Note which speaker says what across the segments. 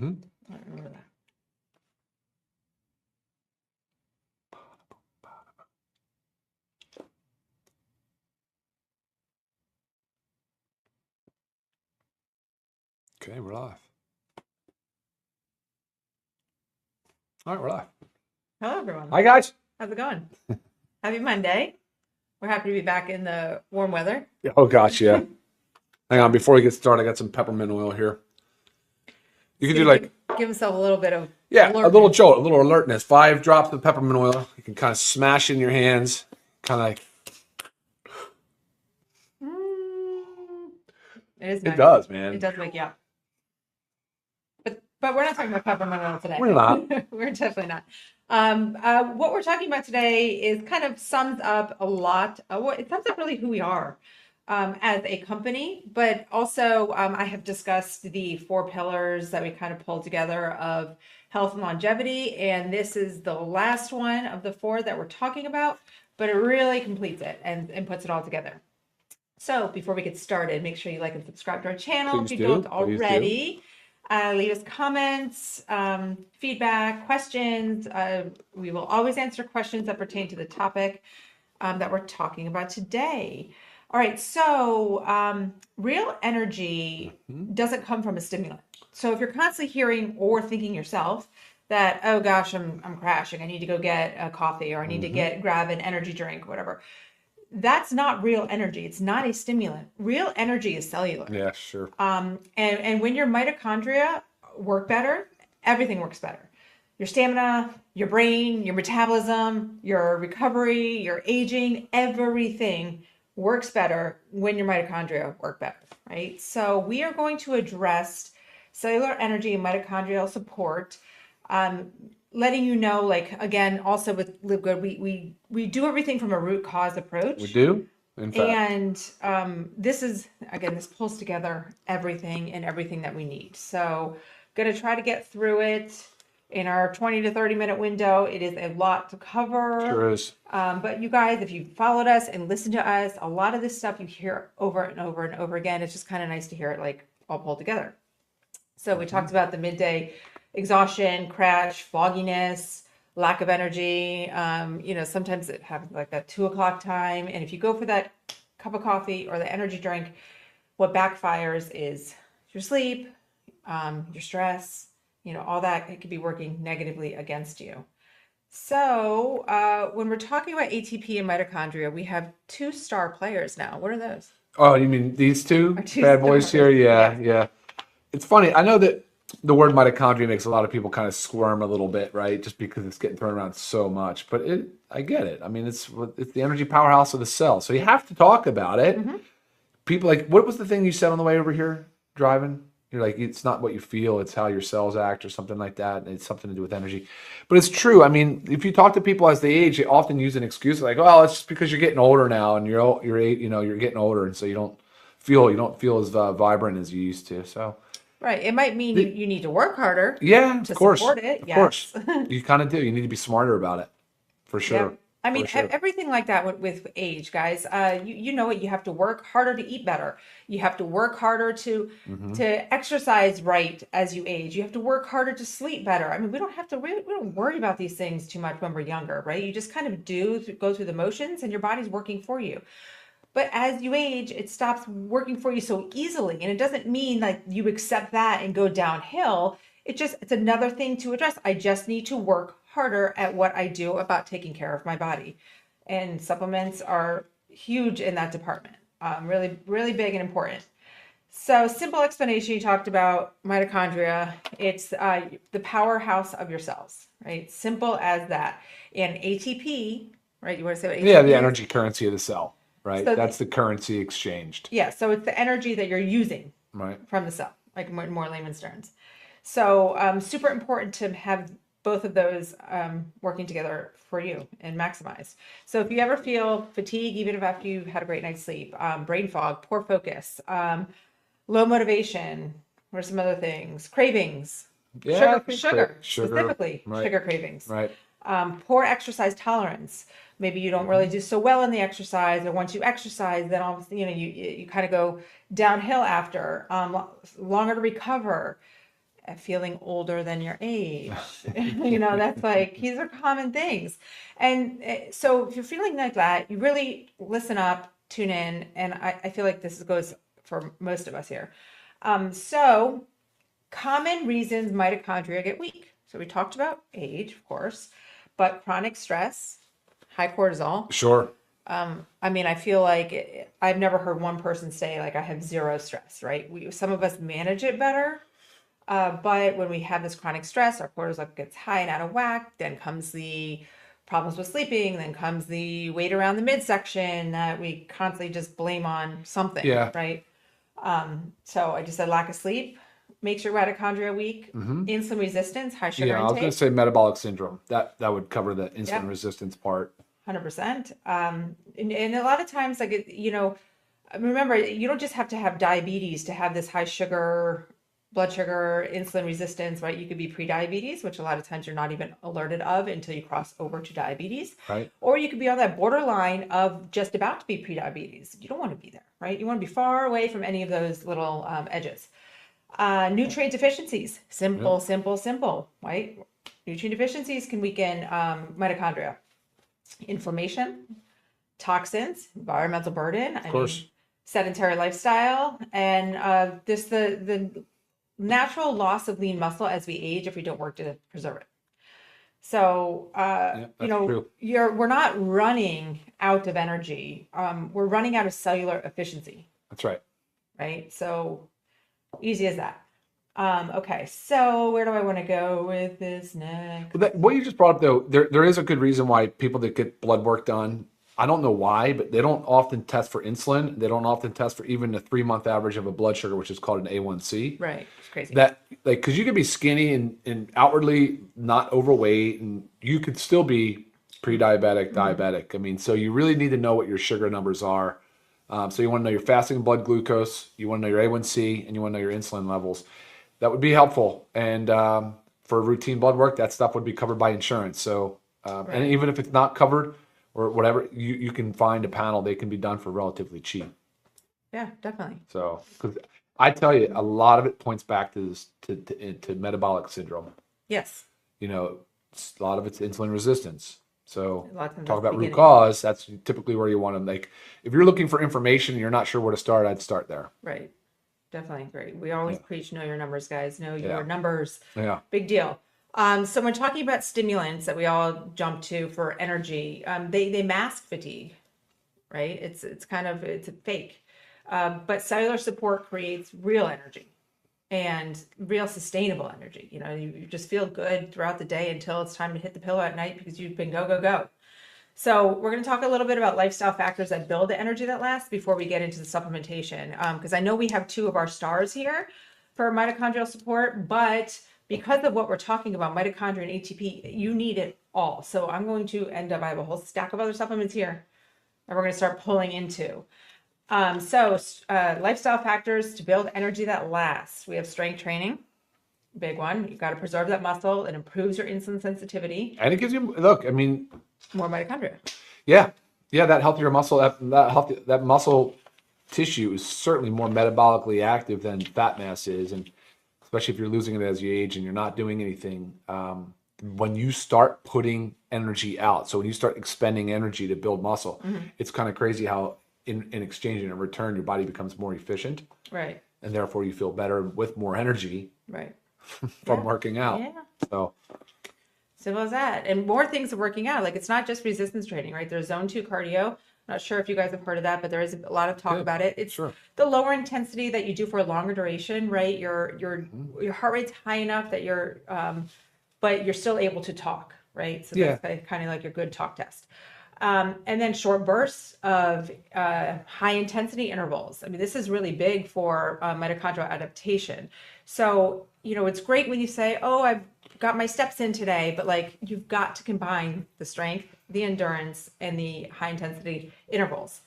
Speaker 1: Mm-hmm.
Speaker 2: I don't remember that.
Speaker 1: Okay, we're live. All right, we're live.
Speaker 2: Hello, everyone.
Speaker 1: Hi, guys.
Speaker 2: How's it going? Happy Monday. We're happy to be back in the warm weather.
Speaker 1: Oh, gosh, yeah. Hang on, before we get started, I got some peppermint oil here. You can do like...
Speaker 2: Give himself a little bit of
Speaker 1: alertness. A little jolt, a little alertness. 5 drops of peppermint oil. You can kind of smash in your hands. Kind of like...
Speaker 2: It is nice.
Speaker 1: It does, man.
Speaker 2: It does wake you up. But we're not talking about peppermint oil today.
Speaker 1: We're not.
Speaker 2: We're definitely not. What we're talking about today is kind of sums up a lot. It sums up really who we are as a company, but also I have discussed the 4 pillars that we kind of pulled together of health and longevity, and this is the last one of the 4 that we're talking about, but it really completes it and puts it all together. So before we get started, make sure you like and subscribe to our channel if you don't already. Leave us comments, feedback, questions. We will always answer questions that pertain to the topic that we're talking about today. All right, so real energy doesn't come from a stimulant. So if you're constantly hearing or thinking yourself that, oh gosh, I'm crashing, I need to go get a coffee, or I need to grab an energy drink, whatever. That's not real energy. It's not a stimulant. Real energy is cellular.
Speaker 1: Yeah, sure.
Speaker 2: And when your mitochondria work better, everything works better. Your stamina, your brain, your metabolism, your recovery, your aging, everything works better when your mitochondria work better, right? So we are going to address cellular energy and mitochondrial support, letting you know, like, again, also with LiveGood, we do everything from a root cause approach.
Speaker 1: We do, in fact.
Speaker 2: And this pulls together everything that we need. So going to try to get through it in our 20 to 30 minute window. It is a lot to cover.
Speaker 1: Sure is.
Speaker 2: But you guys, if you followed us and listened to us, a lot of this stuff you hear over and over and over again. It's just kind of nice to hear it like all pulled together. So we talked about the midday exhaustion, crash, fogginess, lack of energy. Sometimes it happens like that 2 o'clock time. And if you go for that cup of coffee or the energy drink, what backfires is your sleep, your stress, all that. It could be working negatively against you. So when we're talking about ATP and mitochondria, we have 2 star players now. What are those?
Speaker 1: Oh, you mean these 2 bad boys here? Yeah. It's funny. I know that the word mitochondria makes a lot of people kind of squirm a little bit, right? Just because it's getting thrown around so much. But I get it. I mean, it's the energy powerhouse of the cell. So you have to talk about it. People like, what was the thing you said on the way over here driving? You're like, it's not what you feel, it's how your cells act or something like that. And it's something to do with energy. But it's true. I mean, if you talk to people as they age, they often use an excuse like, oh, it's just because you're getting older now and you're getting older. And so you don't feel as vibrant as you used to. So.
Speaker 2: Right. It might mean you need to work harder.
Speaker 1: Yeah,
Speaker 2: to
Speaker 1: of course.
Speaker 2: Support it.
Speaker 1: Of course. You kind of do. You need to be smarter about it. For sure.
Speaker 2: Yeah. I mean, everything like that with age, guys. You know what? You have to work harder to eat better. You have to work harder to exercise right as you age. You have to work harder to sleep better. I mean, we don't worry about these things too much when we're younger, right? You just kind of go through the motions and your body's working for you. But as you age, it stops working for you so easily. And it doesn't mean like you accept that and go downhill. It's another thing to address. I just need to work harder at what I do about taking care of my body. And supplements are huge in that department. Really, really big and important. So simple explanation, you talked about mitochondria. It's the powerhouse of your cells, right? Simple as that. And ATP, right? You want to say what ATP
Speaker 1: the
Speaker 2: is?
Speaker 1: energy currency of the cell. Right, so that's the currency exchanged.
Speaker 2: Yeah, so it's the energy that you're using from the cell, like more layman's terms. So super important to have both of those working together for you and maximize. So if you ever feel fatigue, even if after you've had a great night's sleep, brain fog, poor focus, low motivation, what are some other things? Cravings, sugar specifically, sugar cravings.
Speaker 1: Right.
Speaker 2: Poor exercise tolerance. Maybe you don't really do so well in the exercise, or once you exercise, then obviously, you kind of go downhill after. Longer to recover. feeling older than your age. You know, that's like, these are common things. And so if you're feeling like that, you really listen up, tune in. And I feel like this goes for most of us here. So common reasons mitochondria get weak. So we talked about age, of course, but chronic stress, high cortisol.
Speaker 1: Sure.
Speaker 2: I mean, I feel like I've never heard one person say like I have zero stress, right? Some of us manage it better, but when we have this chronic stress, our cortisol gets high and out of whack. Then comes the problems with sleeping. Then comes the weight around the midsection that we constantly just blame on something,
Speaker 1: Yeah.
Speaker 2: right? So I just said lack of sleep makes your mitochondria weak. Insulin resistance, high sugar
Speaker 1: Yeah, I was going
Speaker 2: intake.
Speaker 1: to say metabolic syndrome. That would cover the insulin
Speaker 2: Yep.
Speaker 1: resistance part.
Speaker 2: 100%. And a lot of times, like, you know, remember, you don't just have to have diabetes to have this high sugar, blood sugar, insulin resistance, right? You could be pre-diabetes, which a lot of times you're not even alerted of until you cross over to diabetes.
Speaker 1: Right.
Speaker 2: Or you could be on that borderline of just about to be pre-diabetes. You don't want to be there, right? You want to be far away from any of those little edges. Nutrient deficiencies, simple, right? Nutrient deficiencies can weaken mitochondria. Inflammation, toxins, environmental burden,
Speaker 1: Of course.
Speaker 2: sedentary lifestyle, and the natural loss of lean muscle as we age if we don't work to preserve it. So
Speaker 1: Yeah,
Speaker 2: you know,
Speaker 1: true.
Speaker 2: we're not running out of energy. We're running out of cellular efficiency.
Speaker 1: That's right.
Speaker 2: Right? So easy as that. Okay, so where do I want to go with this next?
Speaker 1: What you just brought up, though, there is a good reason why people that get blood work done, I don't know why, but they don't often test for insulin. They don't often test for even the 3-month average of a blood sugar, which is called an A1C.
Speaker 2: Right, it's crazy.
Speaker 1: That, like, because you could be skinny and outwardly not overweight, and you could still be pre-diabetic, diabetic. I mean, so you really need to know what your sugar numbers are. So you want to know your fasting blood glucose, you want to know your A1C, and you want to know your insulin levels. That would be helpful. And for routine blood work, that stuff would be covered by insurance. So, and even if it's not covered or whatever, you can find a panel. They can be done for relatively cheap.
Speaker 2: Yeah, definitely.
Speaker 1: So, because I tell you, a lot of it points back to this, to metabolic syndrome.
Speaker 2: Yes.
Speaker 1: You know, a lot of it's insulin resistance. So,
Speaker 2: A lot of times
Speaker 1: talk
Speaker 2: that's
Speaker 1: about root
Speaker 2: beginning.
Speaker 1: cause. That's typically where you want to make. If you're looking for information and you're not sure where to start, I'd start there.
Speaker 2: Right. Definitely great. We always preach know your numbers, guys. Know
Speaker 1: Yeah.
Speaker 2: your numbers.
Speaker 1: Yeah.
Speaker 2: Big deal. So when talking about stimulants that we all jump to for energy, they mask fatigue, right? It's a fake. But cellular support creates real energy and real sustainable energy. You know, you just feel good throughout the day until it's time to hit the pillow at night because you've been go, go, go. So we're going to talk a little bit about lifestyle factors that build the energy that lasts before we get into the supplementation. Because I know we have 2 of our stars here for mitochondrial support, but because of what we're talking about, mitochondria and ATP, you need it all. So I'm going to I have a whole stack of other supplements here that we're going to start pulling into. Lifestyle factors to build energy that lasts. We have strength training. Big one. You've got to preserve that muscle. It improves your insulin sensitivity.
Speaker 1: And it gives you, look, I mean,
Speaker 2: More mitochondria.
Speaker 1: yeah, that healthier muscle, that muscle tissue is certainly more metabolically active than fat mass is, and especially if you're losing it as you age and you're not doing anything. When you start putting energy out, so when you start expending energy to build muscle, it's kind of crazy how in exchange and in return your body becomes more efficient,
Speaker 2: Right.
Speaker 1: and therefore you feel better with more energy
Speaker 2: Right.
Speaker 1: from working out.
Speaker 2: Yeah.
Speaker 1: So
Speaker 2: Simple as that. And more things are working out. Like it's not just resistance training, right? There's zone 2 cardio. I'm not sure if you guys have heard of that, but there is a lot of talk about it. It's the lower intensity that you do for a longer duration, right? Your heart rate's high enough that but you're still able to talk, right? So that's kind of like your good talk test. And then short bursts of high intensity intervals. I mean, this is really big for mitochondrial adaptation. So, you know, it's great when you say, oh, I've got my steps in today, but like you've got to combine the strength, the endurance, and the high intensity intervals.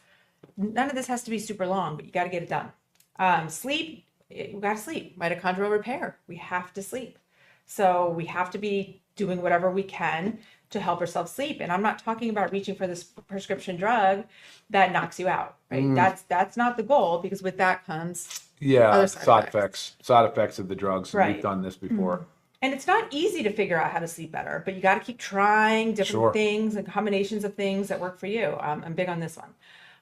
Speaker 2: None of this has to be super long, but you got to get it done. Sleep, you got to sleep. Mitochondrial repair, we have to sleep. So we have to be doing whatever we can to help ourselves sleep. And I'm not talking about reaching for this prescription drug that knocks you out, right? That's not the goal, because with that comes
Speaker 1: Yeah,
Speaker 2: other
Speaker 1: side effects of the drugs. And
Speaker 2: Right.
Speaker 1: we've done this before.
Speaker 2: And it's not easy to figure out how to sleep better, but you got to keep trying different
Speaker 1: Sure.
Speaker 2: things and combinations of things that work for you. I'm big on this one.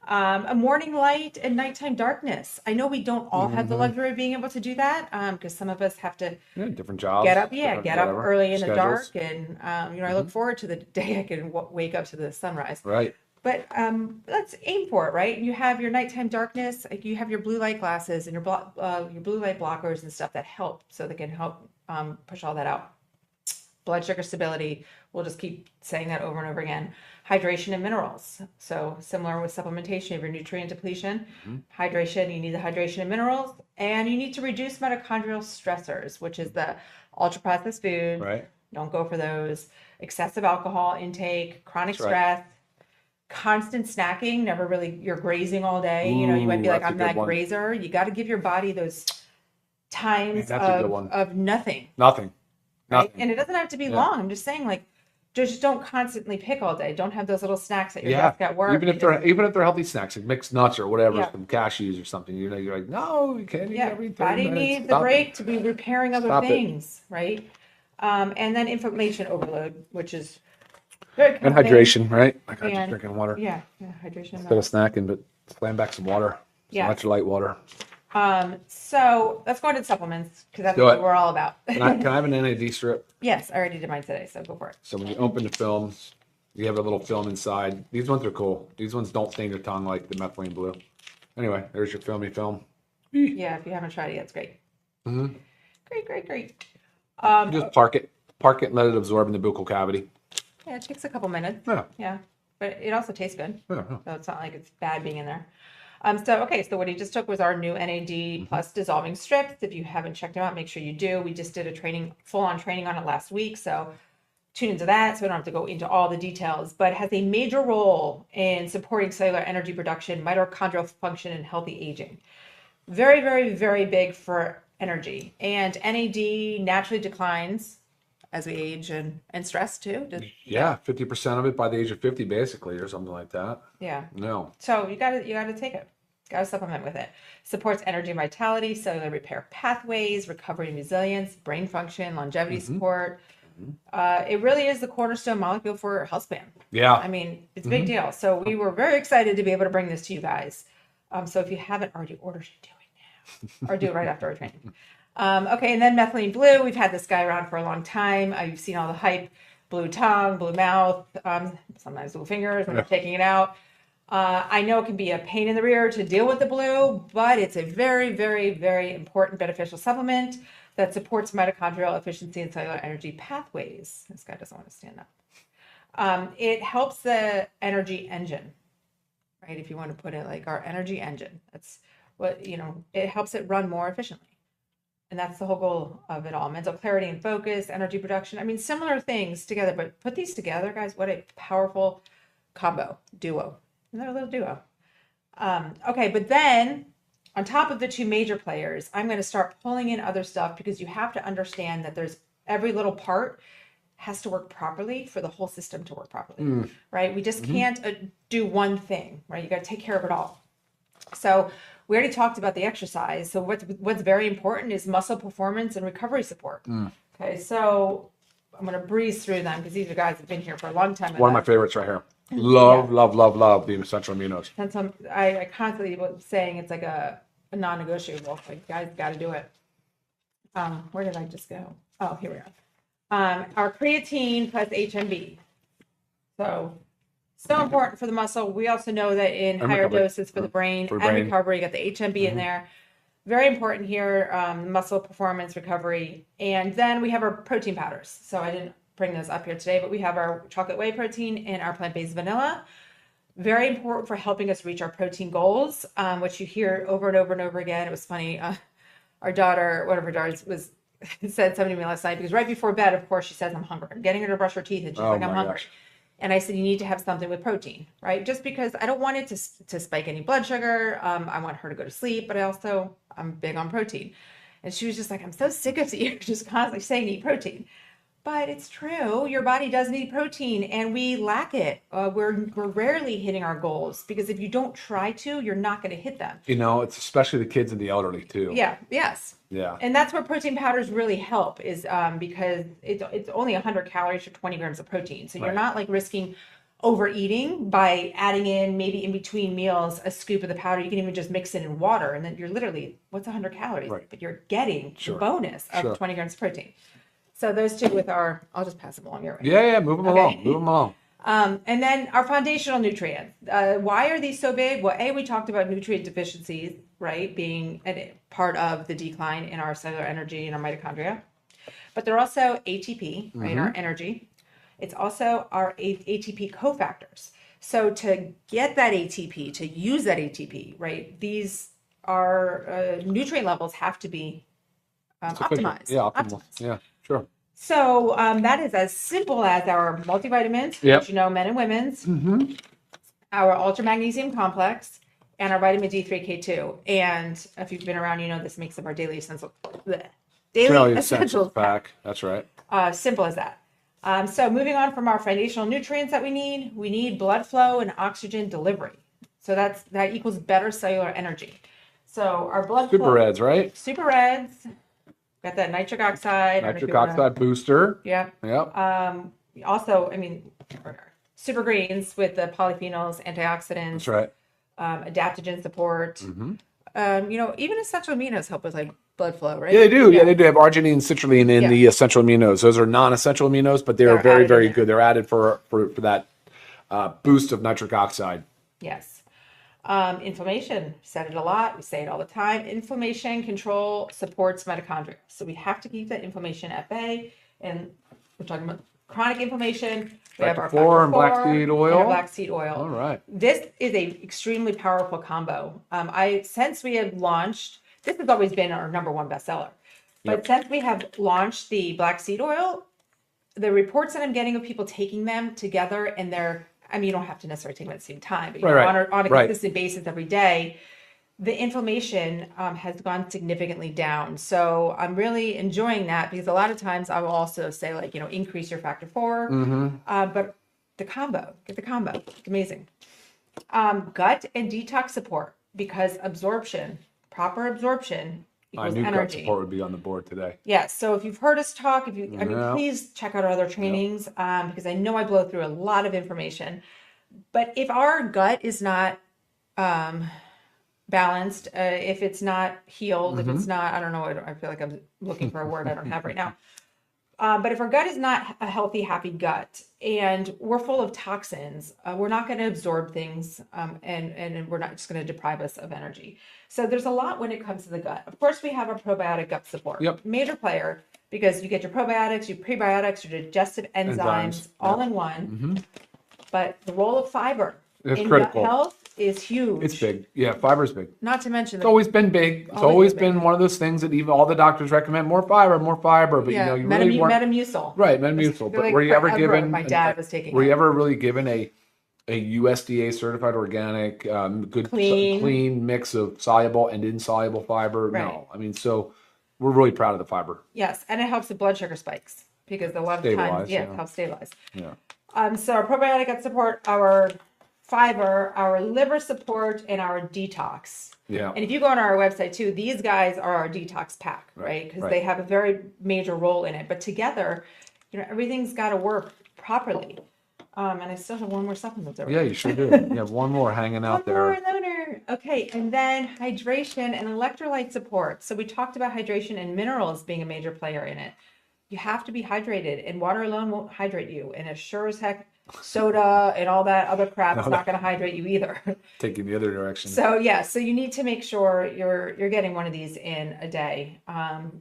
Speaker 2: A morning light and nighttime darkness. I know we don't all have the luxury of being able to do that because some of us have to
Speaker 1: Yeah, different jobs.
Speaker 2: get up
Speaker 1: whatever,
Speaker 2: early in the
Speaker 1: schedules.
Speaker 2: dark, and I look forward to the day I can wake up to the sunrise.
Speaker 1: Right.
Speaker 2: But let's aim for it, right? You have your nighttime darkness, like you have your blue light glasses and your blue light blockers and stuff that help, so they can help push all that out. Blood sugar stability, we'll just keep saying that over and over again. Hydration and minerals. So similar with supplementation, you have your nutrient depletion. Hydration, you need the hydration and minerals, and you need to reduce mitochondrial stressors, which is the ultra processed food.
Speaker 1: Right.
Speaker 2: Don't go for those. Excessive alcohol intake, chronic
Speaker 1: That's right.
Speaker 2: stress, constant snacking, never really, you're grazing all day. You might be
Speaker 1: Ooh,
Speaker 2: like,
Speaker 1: that's a
Speaker 2: I'm
Speaker 1: good
Speaker 2: that
Speaker 1: one.
Speaker 2: grazer. You got to give your body those times
Speaker 1: That's a good one.
Speaker 2: of nothing.
Speaker 1: Nothing.
Speaker 2: Right?
Speaker 1: Nothing.
Speaker 2: And it doesn't have to be
Speaker 1: Yeah.
Speaker 2: long. I'm just saying, like, just don't constantly pick all day. Don't have those little snacks at your
Speaker 1: Yeah.
Speaker 2: desk at work.
Speaker 1: Even if they're healthy snacks, like mixed nuts or whatever,
Speaker 2: Yeah.
Speaker 1: from cashews or something, you're like, no, you can't eat every 30
Speaker 2: body
Speaker 1: minutes.
Speaker 2: needs a
Speaker 1: Stop it.
Speaker 2: break to be repairing other
Speaker 1: Stop it.
Speaker 2: things, right? And then information overload, which is very
Speaker 1: And
Speaker 2: common.
Speaker 1: hydration, right? Like I just
Speaker 2: And-
Speaker 1: drinking water
Speaker 2: Yeah, hydration.
Speaker 1: instead of snacking, but slam back some water. Some
Speaker 2: Yeah.
Speaker 1: electrolyte water.
Speaker 2: So let's go into supplements because that's
Speaker 1: Do
Speaker 2: what
Speaker 1: it.
Speaker 2: we're all about.
Speaker 1: Can I have an NAD strip?
Speaker 2: Yes, I already did mine today, so go for it.
Speaker 1: So when you open the films, you have a little film inside. These ones are cool. These ones don't stain your tongue like the methylene blue. Anyway, there's your filmy film.
Speaker 2: Yeah, if you haven't tried it yet, it's great.
Speaker 1: Mhm.
Speaker 2: Great.
Speaker 1: Just park it and let it absorb in the buccal cavity.
Speaker 2: Yeah, it takes a couple minutes.
Speaker 1: Yeah.
Speaker 2: Yeah, but it also tastes good.
Speaker 1: Yeah.
Speaker 2: So it's not like it's bad being in there. So what he just took was our new NAD plus dissolving strips. If you haven't checked them out, make sure you do. We just did a full-on training on it last week. So tune into that so we don't have to go into all the details, but it has a major role in supporting cellular energy production, mitochondrial function, and healthy aging. Very, very, very big for energy. And NAD naturally declines as we age and stress too.
Speaker 1: Yeah, 50% of it by the age of 50, basically, or something like that.
Speaker 2: Yeah.
Speaker 1: No.
Speaker 2: So you gotta take it. Gotta supplement with it. Supports energy and vitality, cellular repair pathways, recovery and resilience, brain function, longevity support. It really is the cornerstone molecule for health span.
Speaker 1: Yeah.
Speaker 2: I mean, it's a big deal. So we were very excited to be able to bring this to you guys. So if you haven't already ordered, do it now, or do it right after our training. Okay, and then methylene blue. We've had this guy around for a long time. You've seen all the hype: blue tongue, blue mouth, sometimes blue fingers when they're taking it out. I know it can be a pain in the rear to deal with the blue, but it's a very, very, very important beneficial supplement that supports mitochondrial efficiency and cellular energy pathways. This guy doesn't want to stand up. It helps the energy engine, right? If you want to put it like our energy engine, that's what, it helps it run more efficiently. And that's the whole goal of it all. Mental clarity and focus, energy production. I mean, similar things together, but put these together, guys, what a powerful duo. Another little duo. Okay, but then on top of the two major players, I'm going to start pulling in other stuff because you have to understand that there's every little part has to work properly for the whole system to work properly, right? We just can't do one thing, right? You got to take care of it all. So we already talked about the exercise. So what's very important is muscle performance and recovery support. Okay, so I'm going to breeze through them because these are guys that have been here for a long time.
Speaker 1: One of my favorites right here. Love the essential aminos.
Speaker 2: And so I constantly was saying it's like a non-negotiable. Like, guys, got to do it. Where did I just go? Oh, here we are. Our creatine plus HMB. So important for the muscle. We also know that in
Speaker 1: And
Speaker 2: higher
Speaker 1: recovery.
Speaker 2: doses for the brain
Speaker 1: For
Speaker 2: and
Speaker 1: brain.
Speaker 2: recovery, you got the HMB in there. Very important here, muscle performance, recovery. And then we have our protein powders. So I didn't bring those up here today, but we have our chocolate whey protein and our plant-based vanilla. Very important for helping us reach our protein goals, which you hear over and over and over again. It was funny. Our daughter, one of her daughters, said something to me last night because right before bed, of course, she says, I'm hungry. I'm getting her to brush her teeth and she's like, I'm
Speaker 1: my
Speaker 2: hungry.
Speaker 1: gosh.
Speaker 2: And I said, you need to have something with protein, right? Just because I don't want it to spike any blood sugar. I want her to go to sleep, but I'm big on protein. And she was just like, I'm so sick of you just constantly saying eat protein. But it's true. Your body does need protein, and we lack it. We're rarely hitting our goals because if you don't try to, you're not going to hit them.
Speaker 1: You know, it's especially the kids and the elderly too.
Speaker 2: Yeah. Yes.
Speaker 1: Yeah.
Speaker 2: And that's where protein powders really help is because it's only 100 calories for 20 grams of protein. So you're not like risking overeating by adding in maybe in between meals a scoop of the powder. You can even just mix it in water, and then you're literally, what's 100 calories?
Speaker 1: Right.
Speaker 2: But you're getting the bonus of 20 grams of protein. So those two with I'll just pass them along your way.
Speaker 1: Yeah, move them along, move them along.
Speaker 2: And then our foundational nutrients. Why are these so big? Well, we talked about nutrient deficiencies, right, being a part of the decline in our cellular energy and our mitochondria. But they're also ATP, right, our energy. It's also our ATP cofactors. So to get that ATP, to use that ATP, right, these are nutrient levels have to be optimized.
Speaker 1: Yeah, optimal. Yeah, sure.
Speaker 2: So that is as simple as our multivitamins, which you know, men and women's, our ultra magnesium complex, and our vitamin D3K2. And if you've been around, you know this makes up our daily essentials
Speaker 1: pack. That's right.
Speaker 2: Simple as that. So moving on from our foundational nutrients that we need blood flow and oxygen delivery. So that equals better cellular energy. So our blood
Speaker 1: Super Reds, right?
Speaker 2: Super Reds. Got that nitric oxide.
Speaker 1: Nitric oxide booster.
Speaker 2: Yeah.
Speaker 1: Yep.
Speaker 2: Also, I mean, super greens with the polyphenols, antioxidants.
Speaker 1: That's right.
Speaker 2: Adaptogen support. You know, even essential aminos help with like blood flow, right?
Speaker 1: Yeah, they do. Yeah, they do have arginine and citrulline in the essential aminos. Those are non-essential aminos, but they're very, very good. They're added for that boost of nitric oxide.
Speaker 2: Yes. Inflammation, said it a lot. We say it all the time. Inflammation control supports mitochondria. So we have to keep that inflammation at bay. And we're talking about chronic inflammation. We have our
Speaker 1: and black seed oil.
Speaker 2: And black seed oil.
Speaker 1: All right.
Speaker 2: This is a extremely powerful combo. Since we have launched, this has always been our #1 bestseller. But since we have launched the black seed oil, the reports that I'm getting of people taking them together and you don't have to necessarily take them at the same time, but on a consistent basis every day, the inflammation has gone significantly down. So I'm really enjoying that because a lot of times I will also say increase your factor 4, but get the combo, it's amazing. Gut and detox support because proper absorption
Speaker 1: I knew gut support would be on the board today.
Speaker 2: Yeah, so if you've heard us talk, please check out our other trainings because I know I blow through a lot of information. But if our gut is not balanced, if it's not healed, if it's not, I don't know, I feel like I'm looking for a word I don't have right now. But if our gut is not a healthy, happy gut, and we're full of toxins, we're not going to absorb things, and we're not just going to deprive us of energy. So there's a lot when it comes to the gut. Of course, we have our probiotic gut support. Major player, because you get your probiotics, your prebiotics, your digestive enzymes all in one. But the role of fiber in
Speaker 1: critical.
Speaker 2: Gut health is huge.
Speaker 1: It's big. Yeah, fiber's big.
Speaker 2: Not to mention
Speaker 1: it's always been big. It's always been one of those things that even all the doctors recommend more fiber. But you know, you really weren't
Speaker 2: Metamucil.
Speaker 1: Right, Metamucil. But were you ever given?
Speaker 2: My dad was taking.
Speaker 1: Were you ever really given a USDA certified organic, good clean mix of soluble and insoluble fiber? Right. No, I mean, so we're really proud of the fiber.
Speaker 2: Yes, and it helps with blood sugar spikes because a lot of times, it helps stabilize.
Speaker 1: Yeah.
Speaker 2: So our probiotic gut support, our fiber, our liver support, and our detox.
Speaker 1: Yeah.
Speaker 2: And if you go on our website too, these guys are our detox pack, right? Because they have a very major role in it. But together, everything's got to work properly. And I still have one more supplement over.
Speaker 1: Yeah, you sure do. You have one more hanging out there.
Speaker 2: One more loaner. Okay, and then hydration and electrolyte support. So we talked about hydration and minerals being a major player in it. You have to be hydrated, and water alone won't hydrate you. And as sure as heck, soda and all that other crap is not going to hydrate you either.
Speaker 1: Taking the other direction.
Speaker 2: So so you need to make sure you're getting one of these in a day.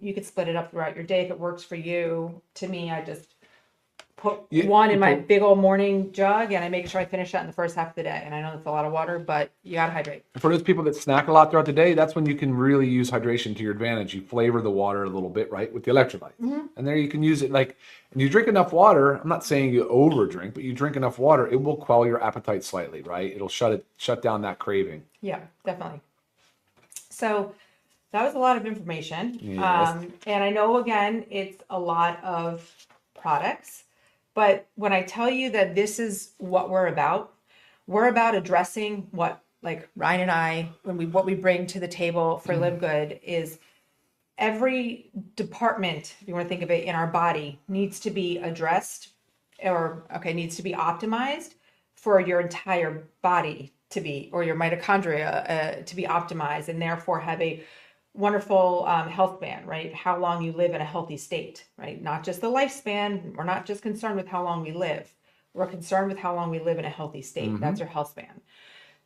Speaker 2: You could split it up throughout your day if it works for you. To me, I just put one in my big old morning jug, and I make sure I finish that in the first half of the day. And I know that's a lot of water, but you got to hydrate.
Speaker 1: For those people that snack a lot throughout the day, that's when you can really use hydration to your advantage. You flavor the water a little bit, right, with the electrolytes. And there you can use it and you drink enough water. I'm not saying you over drink, but you drink enough water, it will quell your appetite slightly, right? It'll shut down that craving.
Speaker 2: Yeah, definitely. So that was a lot of information.
Speaker 1: Yes.
Speaker 2: And I know, again, it's a lot of products. But when I tell you that this is what we're about addressing what, like Ryan and I, what we bring to the table for LiveGood is every department, if you want to think of it, in our body needs to be addressed needs to be optimized for your entire body to be, or your mitochondria to be optimized, and therefore have a wonderful health span, right? How long you live in a healthy state, right? Not just the lifespan. We're not just concerned with how long we live. We're concerned with how long we live in a healthy state. That's our health span.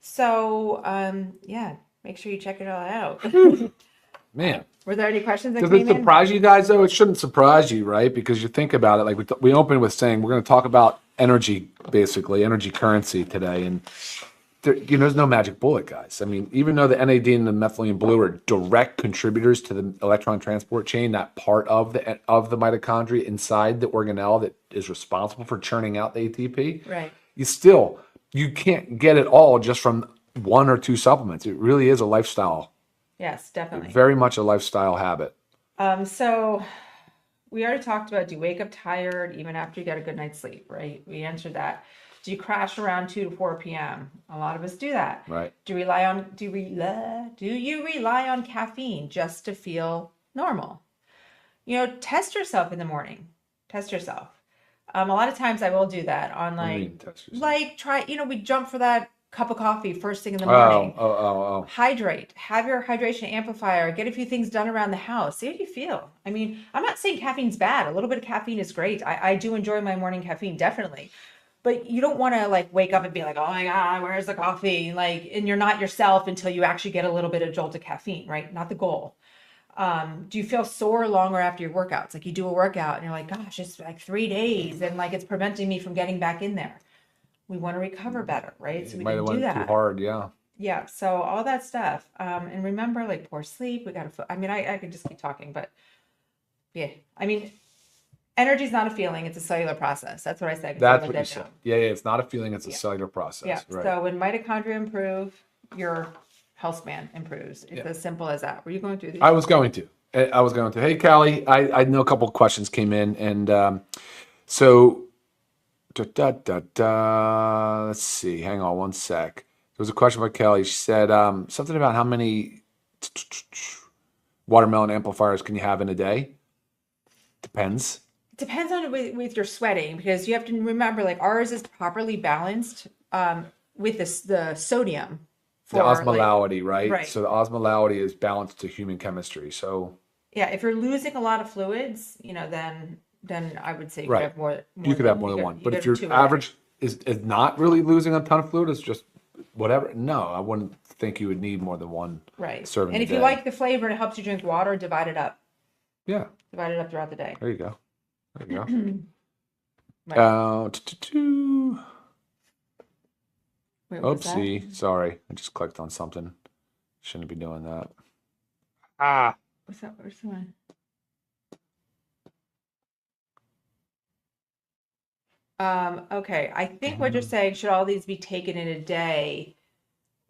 Speaker 2: So, yeah, make sure you check it all out.
Speaker 1: Man.
Speaker 2: Were there any questions that
Speaker 1: Does
Speaker 2: came
Speaker 1: it surprise you guys, though? It shouldn't surprise you, right? Because you think about it, like we opened with saying we're going to talk about energy, basically, energy currency today. And there's no magic bullet, guys. I mean, even though the NAD and the methylene blue are direct contributors to the electron transport chain, that part of the mitochondria inside the organelle that is responsible for churning out the ATP,
Speaker 2: right?
Speaker 1: You can't get it all just from one or two supplements. It really is a lifestyle.
Speaker 2: Yes, definitely.
Speaker 1: Very much a lifestyle habit.
Speaker 2: So we already talked about, do you wake up tired even after you get a good night's sleep, right? We answered that. Do you crash around 2 to 4 p.m.? A lot of us do that.
Speaker 1: Right.
Speaker 2: Do you rely on caffeine just to feel normal? Test yourself in the morning. Test yourself. A lot of times I will do that on we jump for that cup of coffee first thing in the morning. Hydrate. Have your hydration amplifier. Get a few things done around the house. See how you feel. I mean, I'm not saying caffeine's bad. A little bit of caffeine is great. I do enjoy my morning caffeine, definitely. But you don't want to wake up and be like, oh my God, where's the coffee? And you're not yourself until you actually get a little bit of jolt of caffeine, right? Not the goal. Do you feel sore longer after your workouts? Like you do a workout and you're like, gosh, it's 3 days and it's preventing me from getting back in there. We want to recover better, right? So we can do that.
Speaker 1: Too hard, yeah.
Speaker 2: Yeah. So all that stuff. And remember, poor sleep. We got to. I could just keep talking, but yeah. I mean, energy is not a feeling; it's a cellular process. That's what I said.
Speaker 1: That's what you said. Yeah. It's not a feeling; it's a cellular process.
Speaker 2: Yeah.
Speaker 1: Right.
Speaker 2: So when mitochondria improve, your health span improves. It's as simple as that. Were you going through these?
Speaker 1: I was going to. Hey, Callie, I know a couple of questions came in, and so. Let's see. Hang on one sec. There was a question by Kelly. She said something about how many watermelon amplifiers can you have in a day? Depends.
Speaker 2: Depends on with your sweating, because you have to remember, ours is properly balanced with the sodium.
Speaker 1: The osmolality, right? Right. So the osmolality is balanced to human chemistry. So
Speaker 2: yeah, if you're losing a lot of fluids, then I would say you could have more.
Speaker 1: You could have more than one. But if your average is not really losing a ton of fluid, it's just whatever. No, I wouldn't think you would need more than one serving.
Speaker 2: And if you like the flavor and it helps you drink water, divide it up.
Speaker 1: Yeah.
Speaker 2: Divide it up throughout the day.
Speaker 1: There you go. Wait, oopsie. Sorry. I just clicked on something. Shouldn't be doing that.
Speaker 2: What's that? Where's the one? Okay, I think what you're saying, should all these be taken in a day,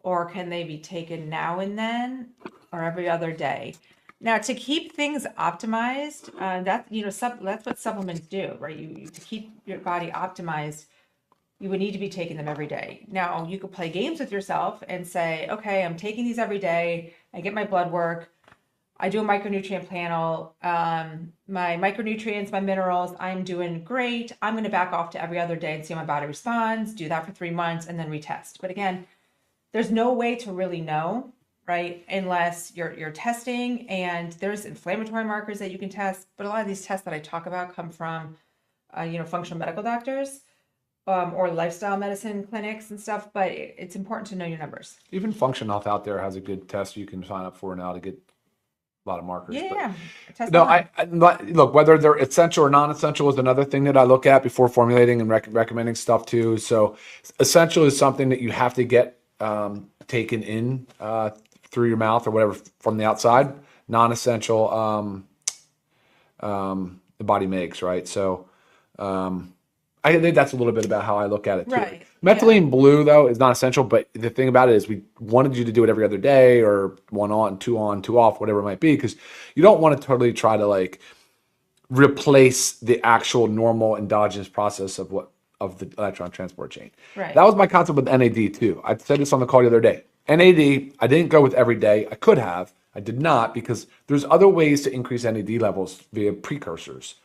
Speaker 2: or can they be taken now and then, or every other day? Now, to keep things optimized, that's what supplements do, right? To keep your body optimized, you would need to be taking them every day. Now, you could play games with yourself and say, okay, I'm taking these every day. I get my blood work. I do a micronutrient panel, my micronutrients, my minerals, I'm doing great. I'm going to back off to every other day and see how my body responds, do that for 3 months, and then retest. But again, there's no way to really know, right? Unless you're testing, and there's inflammatory markers that you can test. But a lot of these tests that I talk about come from, functional medical doctors or lifestyle medicine clinics and stuff. But it's important to know your numbers.
Speaker 1: Even Function Health out there has a good test you can sign up for now to get a lot of markers.
Speaker 2: Yeah.
Speaker 1: No, I look, whether they're essential or non-essential is another thing that I look at before formulating and recommending stuff too. So essential is something that you have to get taken in through your mouth or whatever from the outside. Non-essential, the body makes, right? So I think that's a little bit about how I look at it too.
Speaker 2: Right.
Speaker 1: Methylene blue though is not essential, but the thing about it is we wanted you to do it every other day or 1 on, 2 off, whatever it might be, because you don't want to totally try to replace the actual normal endogenous process of the electron transport chain.
Speaker 2: Right.
Speaker 1: That was my concept with NAD too. I said this on the call the other day. NAD, I didn't go with every day. I could have. I did not, because there's other ways to increase NAD levels via precursors.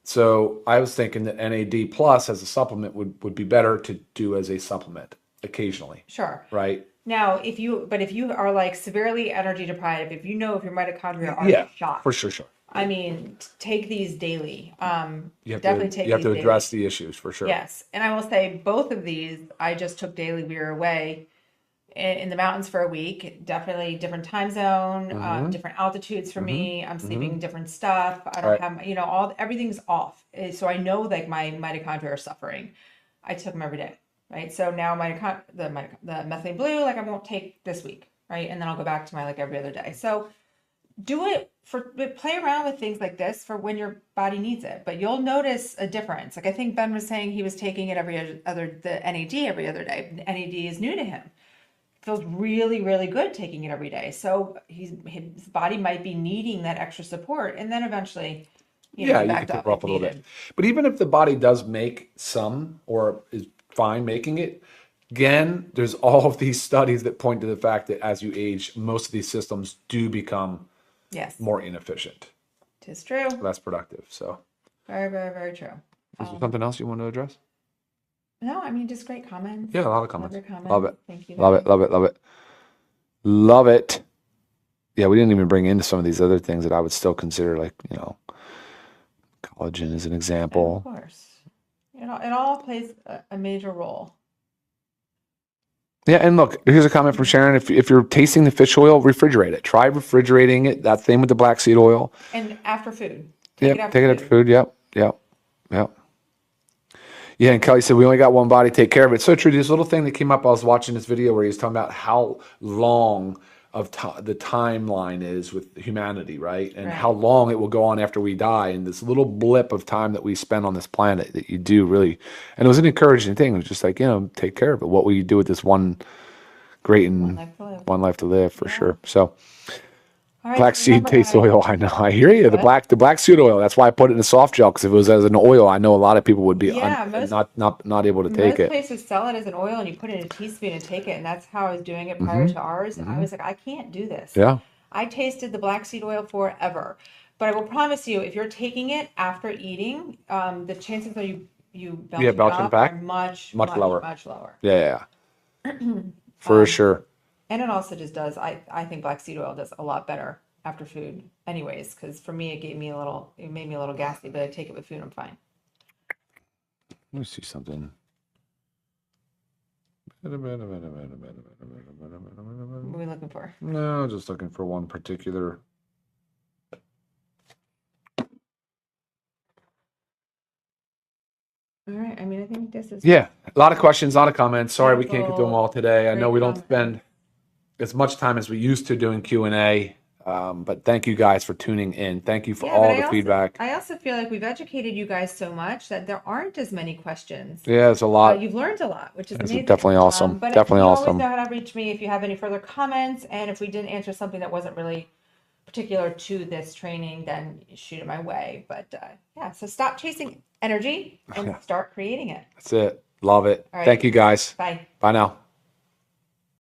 Speaker 1: So I was thinking that NAD plus as a supplement would be better to do as a supplement occasionally.
Speaker 2: Sure.
Speaker 1: Right.
Speaker 2: Now, if you are like severely energy deprived, if your mitochondria are shot,
Speaker 1: for sure.
Speaker 2: I mean, take these daily.
Speaker 1: You have
Speaker 2: Definitely
Speaker 1: to,
Speaker 2: take
Speaker 1: you have
Speaker 2: these
Speaker 1: to address
Speaker 2: daily.
Speaker 1: the issues for sure.
Speaker 2: Yes. And I will say both of these, I just took daily. We were away in the mountains for a week. Definitely different time zone, different altitudes for me. I'm sleeping different stuff. I don't have, everything's off. So I know like my mitochondria are suffering. I took them every day. Right. So now the methylene blue, like I won't take this week. Right. And then I'll go back to my like every other day. So do it play around with things like this for when your body needs it, but you'll notice a difference. Like I think Ben was saying he was taking it the NAD every other day. NAD is new to him. Feels really, really good taking it every day. So his body might be needing that extra support, and then eventually,
Speaker 1: you can taper off a little bit. But even if the body does make some or is fine making it, again, there's all of these studies that point to the fact that as you age, most of these systems do become more inefficient.
Speaker 2: It's true.
Speaker 1: Less productive. So
Speaker 2: very, very, very true.
Speaker 1: Is there something else you want to address?
Speaker 2: No, I mean, just great comments.
Speaker 1: Yeah, a lot of comments.
Speaker 2: Love it. Thank you.
Speaker 1: Love it. Love it. Yeah, we didn't even bring into some of these other things that I would still consider, like, collagen as an example.
Speaker 2: Of course. It all plays a major role.
Speaker 1: Yeah, and look, here's a comment from Sharon. If you're tasting the fish oil, refrigerate it. Try refrigerating it. That same with the black seed oil.
Speaker 2: And after food.
Speaker 1: Take it after food. Yep. Yeah, and Kelly said, we only got one body, take care of it. So true. This little thing that came up, I was watching this video where he was talking about how long of the timeline is with humanity, right? And how long it will go on after we die. And this little blip of time that we spend on this planet that you do really, and it was an encouraging thing. It was just like, take care of it. What will you do with this one life to live for sure. So black seed taste oil. I know. I hear you. The black seed oil. That's why I put it in a soft gel, because if it was as an oil, I know a lot of people would be not able to take it.
Speaker 2: Most places sell it as an oil, and you put it in a teaspoon and take it. And that's how I was doing it prior to ours. And I was like, I can't do this.
Speaker 1: Yeah.
Speaker 2: I tasted the black seed oil forever, but I will promise you, if you're taking it after eating, the chances of you belching it back are much lower. Much lower.
Speaker 1: Yeah. For sure.
Speaker 2: And it also just does, I think black seed oil does a lot better after food anyways, because for me, it made me a little gassy, but I take it with food, I'm fine.
Speaker 1: Let me see something.
Speaker 2: What are we looking for?
Speaker 1: No, just looking for one particular.
Speaker 2: All right. I mean, I think this is.
Speaker 1: Yeah. A lot of questions, a lot of comments. Sorry, we can't get to them all today. I know we don't spend as much time as we used to doing Q&A, but thank you guys for tuning in. Thank you for all the feedback.
Speaker 2: I also feel like we've educated you guys so much that there aren't as many questions.
Speaker 1: Yeah, it's a lot.
Speaker 2: You've learned a lot, which is amazing.
Speaker 1: Definitely awesome.
Speaker 2: But
Speaker 1: definitely
Speaker 2: you
Speaker 1: awesome.
Speaker 2: always know how to reach me if you have any further comments, and if we didn't answer something that wasn't really particular to this training, then shoot it my way. But so stop chasing energy and start creating it.
Speaker 1: That's it. Love it.
Speaker 2: All right.
Speaker 1: Thank you guys.
Speaker 2: Bye.
Speaker 1: Bye now.